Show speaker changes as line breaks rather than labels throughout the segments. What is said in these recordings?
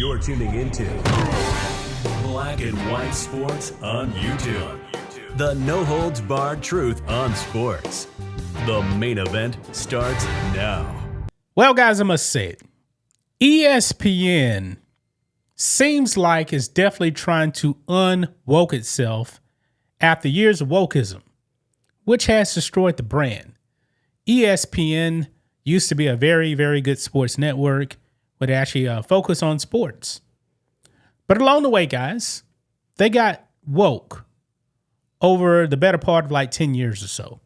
You're tuning into Black and White Sports on YouTube. The no-holds-barred truth on sports. The main event starts now.
Well, guys, I must say it. ESPN seems like it's definitely trying to unwoke itself after years of wokeism, which has destroyed the brand. ESPN used to be a very, very good sports network would actually focus on sports. But along the way, guys, they got woke over the better part of like 10 years or so.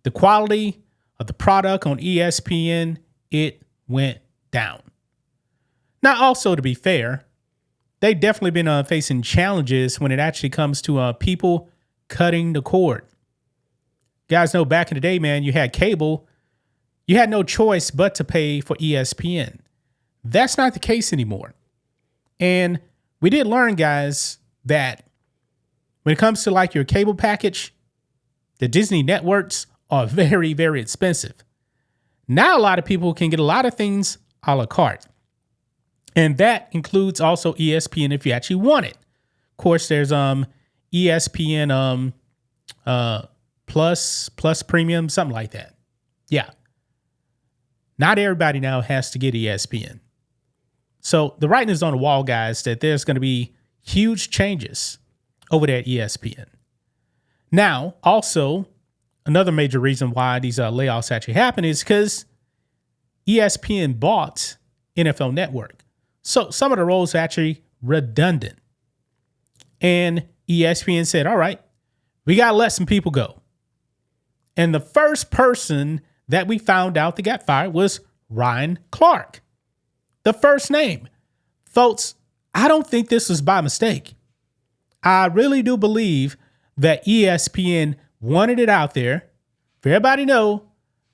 The quality of the product on ESPN, it went down. Now, also to be fair, they've definitely been facing challenges when it actually comes to people cutting the cord. You guys know back in the day, man, you had cable. You had no choice but to pay for ESPN. That's not the case anymore. And we did learn, guys, that when it comes to like your cable package, the Disney networks are very, very expensive. Now, a lot of people can get a lot of things a la carte. And that includes also ESPN if you actually want it. Of course, there's ESPN plus premium, something like that. Yeah. Not everybody now has to get ESPN. So the writing is on the wall, guys, that there's going to be huge changes over there at ESPN. Now, also, another major reason why these layoffs actually happen is because ESPN bought NFL Network. So some of the roles are actually redundant. And ESPN said, all right, we got to let some people go. And the first person that we found out that got fired was Ryan Clark. The first name. Folks, I don't think this was by mistake. I really do believe that ESPN wanted it out there for everybody to know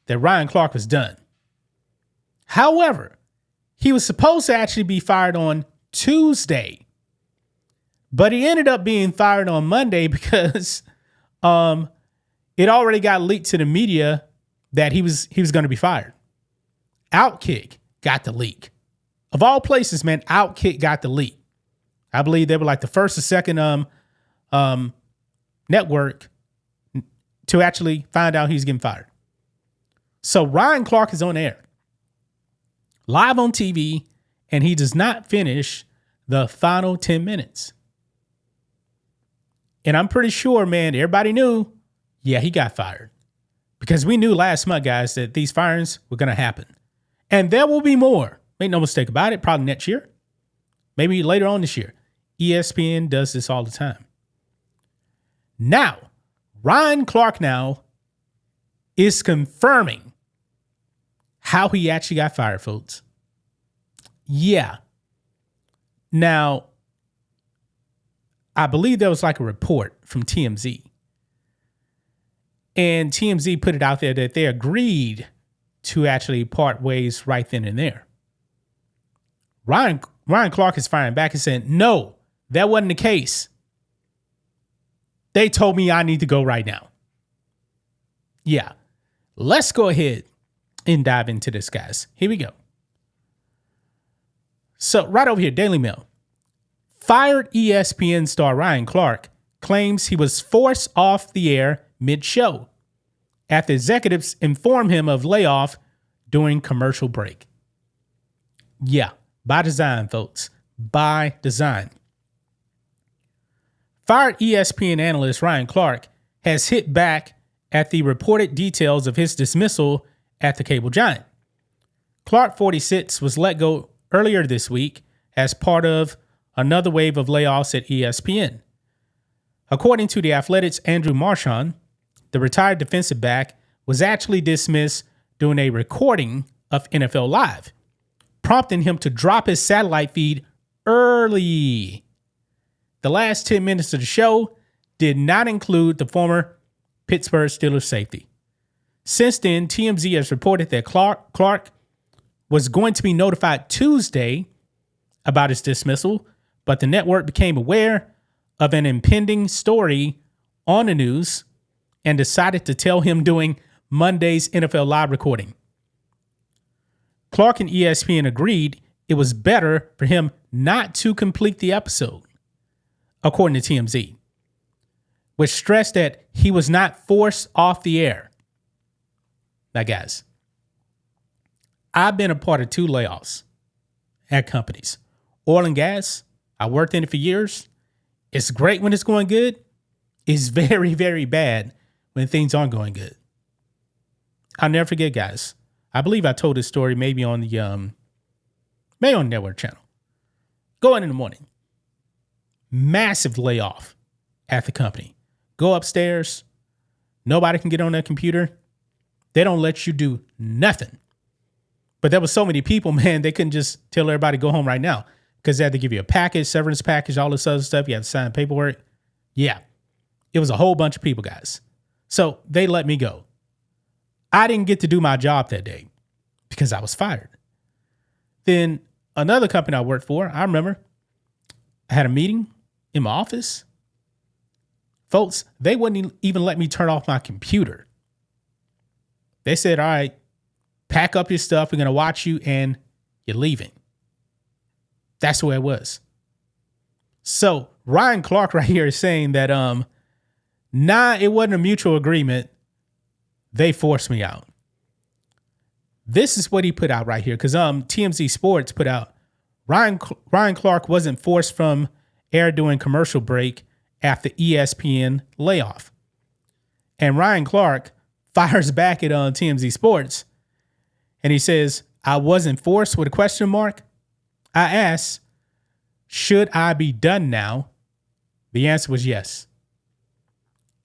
that Ryan Clark was done. However, he was supposed to actually be fired on Tuesday, but he ended up being fired on Monday because it already got leaked to the media that he was going to be fired. Outkick got the leak. Of all places, man, Outkick got the leak. I believe they were like the first or second network to actually find out he's getting fired. So Ryan Clark is on air, live on TV, and he does not finish the final 10 minutes. And I'm pretty sure, man, everybody knew, yeah, he got fired. Because we knew last month, guys, that these firings were going to happen. And there will be more. Make no mistake about it, probably next year. Maybe later on this year. ESPN does this all the time. Now, Ryan Clark now is confirming how he actually got fired, folks. Yeah. Now, I believe there was like a report from TMZ. And TMZ put it out there that they agreed to actually part ways right then and there. Ryan Clark is firing back and saying, no, that wasn't the case. They told me I need to go right now. Yeah. Let's go ahead and dive into this, guys. Here we go. So right over here, Daily Mail. Fired ESPN star Ryan Clark claims he was forced off the air mid-show after executives informed him of layoff during commercial break. Yeah, by design, folks. By design. Fired ESPN analyst Ryan Clark has hit back at the reported details of his dismissal at the cable giant. Clark, 46, was let go earlier this week as part of another wave of layoffs at ESPN. According to The Athletic's Andrew Marchand, the retired defensive back was actually dismissed during a recording of NFL Live, prompting him to drop his satellite feed early. The last 10 minutes of the show did not include the former Pittsburgh Steelers safety. Since then, TMZ has reported that Clark was going to be notified Tuesday about his dismissal, but the network became aware of an impending story on the news and decided to tell him during Monday's NFL Live recording. Clark and ESPN agreed it was better for him not to complete the episode, according to TMZ, which stressed that he was not forced off the air. Now, guys, I've been a part of 2 layoffs at companies. Oil and gas, I worked in it for years. It's great when it's going good. It's very, very bad when things aren't going good. I'll never forget, guys. I believe I told this story maybe on the network channel. Go in the morning. Massive layoff at the company. Go upstairs. Nobody can get on their computer. They don't let you do nothing. But there was so many people, man, they couldn't just tell everybody to go home right now because they had to give you a package, severance package, all this other stuff. You had to sign paperwork. Yeah. It was a whole bunch of people, guys. So they let me go. I didn't get to do my job that day because I was fired. Then another company I worked for, I remember I had a meeting in my office. Folks, they wouldn't even let me turn off my computer. They said, all right, pack up your stuff. We're going to watch you and you're leaving. That's the way it was. So Ryan Clark right here is saying that, it wasn't a mutual agreement. They forced me out. This is what he put out right here. Cause, TMZ Sports put out Ryan Clark wasn't forced from air during commercial break after ESPN layoff. And Ryan Clark fires back at TMZ Sports and he says, I wasn't forced with a question mark. I asked, should I be done now? The answer was yes.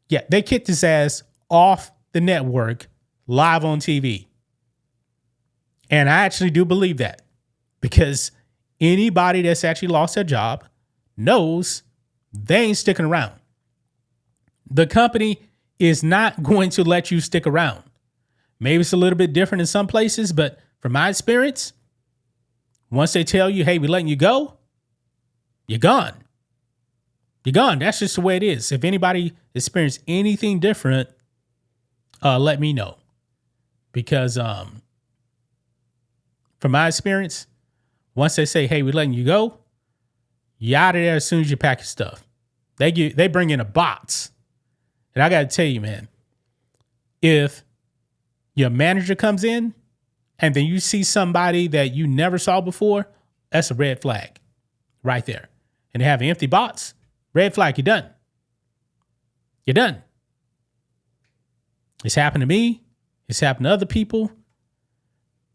Yeah, they kicked his ass off the network live on TV. And I actually do believe that because anybody that's actually lost their job knows they ain't sticking around. The company is not going to let you stick around. Maybe it's a little bit different in some places, but from my experience, once they tell you, hey, we're letting you go, you're gone. You're gone. That's just the way it is. If anybody experienced anything different, let me know. Because from my experience, once they say, hey, we're letting you go, you're out of there as soon as you pack your stuff. They bring in a box. And I got to tell you, man, if your manager comes in and then you see somebody that you never saw before, that's a red flag right there. And they have an empty box, red flag, you're done. You're done. It's happened to me. It's happened to other people.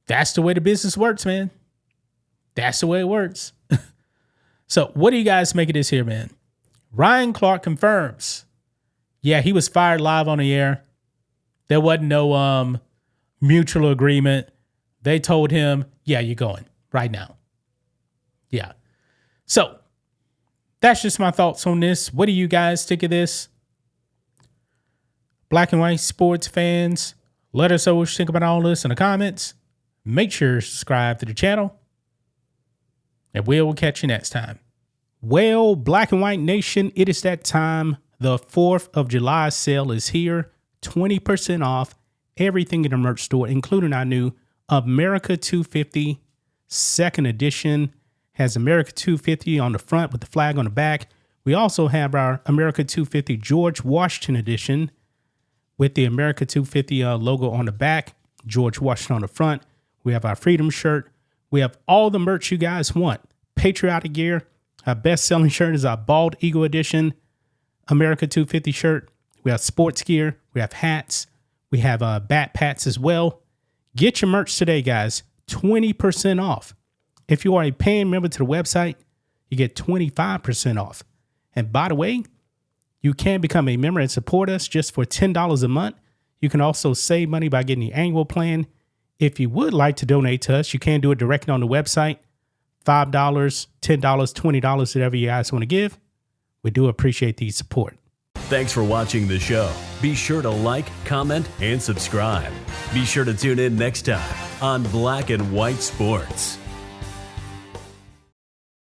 That's the way the business works, man. That's the way it works. So what do you guys make of this here, man? Ryan Clark confirms. Yeah, he was fired live on the air. There wasn't no mutual agreement. They told him, yeah, you're going right now. Yeah. So that's just my thoughts on this. What do you guys think of this? Black and white sports fans, let us know what you think about all this in the comments. Make sure to subscribe to the channel. And we'll catch you next time. Well, Black and White Nation, it is that time. The 4th of July sale is here. 20% off everything in the merch store, including our new America 250 second edition. Has America 250 on the front with the flag on the back. We also have our America 250 George Washington edition with the America 250 logo on the back, George Washington on the front. We have our Freedom shirt. We have all the merch you guys want. Patriotic gear. Our best-selling shirt is our Bald Eagle edition America 250 shirt. We have sports gear. We have hats. We have bat pats as well. Get your merch today, guys. 20% off. If you are a paying member to the website, you get 25% off. And by the way, you can become a member and support us just for $10 a month. You can also save money by getting the annual plan. If you would like to donate to us, you can do it directly on the website. $5, $10, $20, whatever you guys want to give. We do appreciate the support.
Thanks for watching the show. Be sure to like, comment, and subscribe. Be sure to tune in next time on Black and White Sports.